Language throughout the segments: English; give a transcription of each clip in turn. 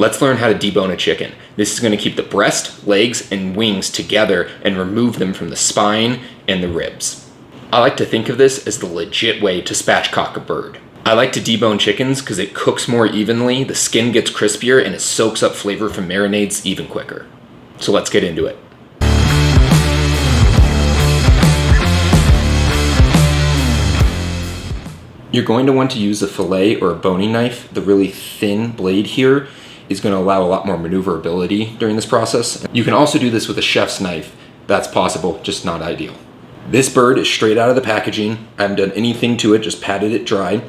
Let's learn how to debone a chicken. This is going to keep the breast, legs, and wings together and remove them from the spine and the ribs. I like to think of this as the legit way to spatchcock a bird. I like to debone chickens because it cooks more evenly, the skin gets crispier, and it soaks up flavor from marinades even quicker. So let's get into it. You're going to want to use a fillet or a boning knife. The really thin blade here is going to allow a lot more maneuverability during this process. You can also do this with a chef's knife. That's possible, just not ideal. This bird is straight out of the packaging. I haven't done anything to it, just patted it dry.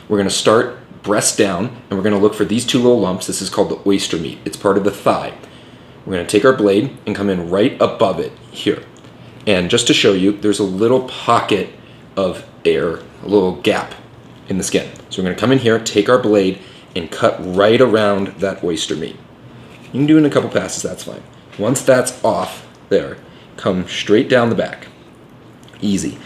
We're going to start breast down, and we're going to look for these two little lumps. This is called the oyster meat. It's part of the thigh. We're going to take our blade and come in right above it here. And just to show you, there's a little pocket of air, a little gap in the skin. So we're going to come in here, take our blade, and cut right around that oyster meat. You can do it in a couple passes, that's fine. Once that's off there, come straight down the back. Easy.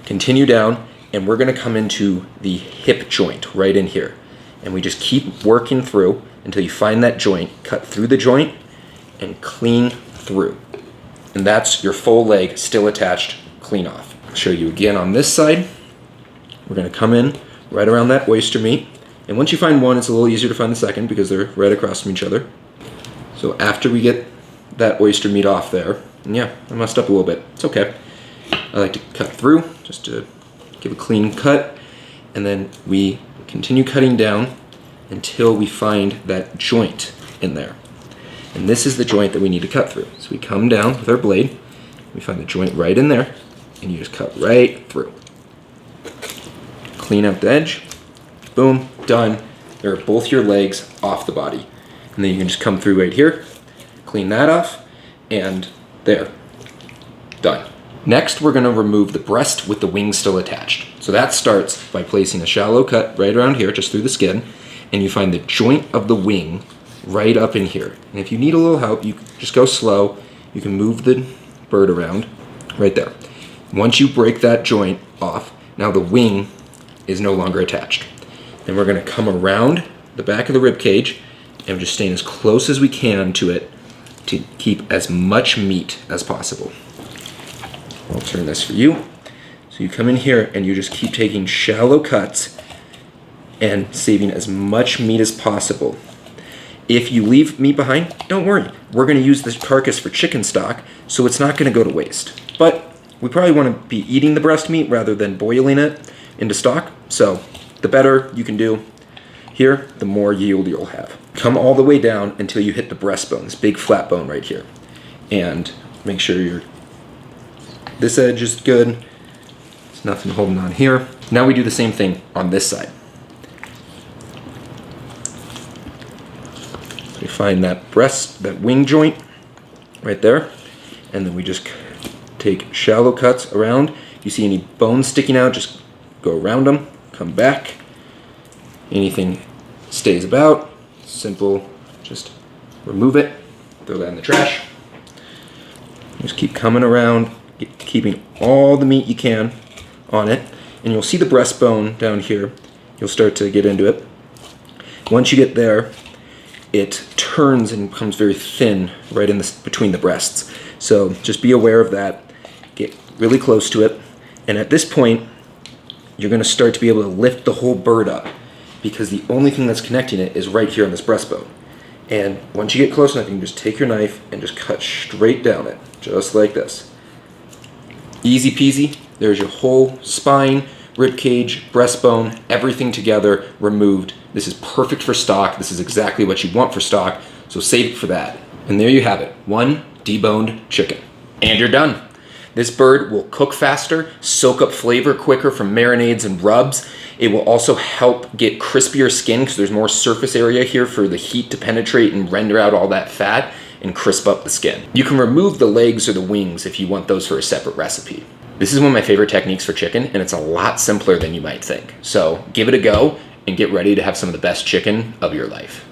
Continue down, and we're going to come into the hip joint right in here. And we just keep working through until you find that joint, cut through the joint, and clean through. And that's your full leg still attached, clean off. I'll show you again on this side. We're going to come in right around that oyster meat. And once you find one, it's a little easier to find the second because they're right across from each other. So after we get that oyster meat off there, and yeah, I messed up a little bit. It's okay. I like to cut through just to give a clean cut. And then we continue cutting down until we find that joint in there. And this is the joint that we need to cut through. So we come down with our blade, we find the joint right in there, and you just cut right through. Clean out the edge. Boom, done. There are both your legs off the body. And then you can just come through right here, clean that off, and there, done. Next, we're gonna remove the breast with the wing still attached. So that starts by placing a shallow cut right around here, just through the skin, and you find the joint of the wing right up in here. And if you need a little help, you just go slow. You can move the bird around right there. Once you break that joint off, now the wing is no longer attached. Then we're going to come around the back of the rib cage and just staying as close as we can to it to keep as much meat as possible. I'll turn this for you. So you come in here and you just keep taking shallow cuts and saving as much meat as possible. If you leave meat behind, don't worry. We're going to use this carcass for chicken stock, so it's not going to go to waste. But we probably want to be eating the breast meat rather than boiling it into stock. So the better you can do here, the more yield you'll have. Come all the way down until you hit the breastbone, this big flat bone right here. And make sure this edge is good. There's nothing holding on here. Now we do the same thing on this side. We find that that wing joint right there, and then we just take shallow cuts around. If you see any bones sticking out, just go around them, come back. Anything stays about, simple, just remove it, throw that in the trash. Just keep coming around, keeping all the meat you can on it, and you'll see the breastbone down here. You'll start to get into it. Once you get there, it turns and becomes very thin right in between the breasts. So just be aware of that. Get really close to it. And at this point, you're going to start to be able to lift the whole bird up because the only thing that's connecting it is right here on this breastbone. And once you get close enough, you can just take your knife and just cut straight down it, just like this. Easy peasy. There's your whole spine, rib cage, breastbone, everything together, removed. This is perfect for stock. This is exactly what you want for stock, so save it for that. And there you have it, one deboned chicken. And you're done. This bird will cook faster, soak up flavor quicker from marinades and rubs. It will also help get crispier skin because there's more surface area here for the heat to penetrate and render out all that fat and crisp up the skin. You can remove the legs or the wings if you want those for a separate recipe. This is one of my favorite techniques for chicken, and it's a lot simpler than you might think. So give it a go and get ready to have some of the best chicken of your life.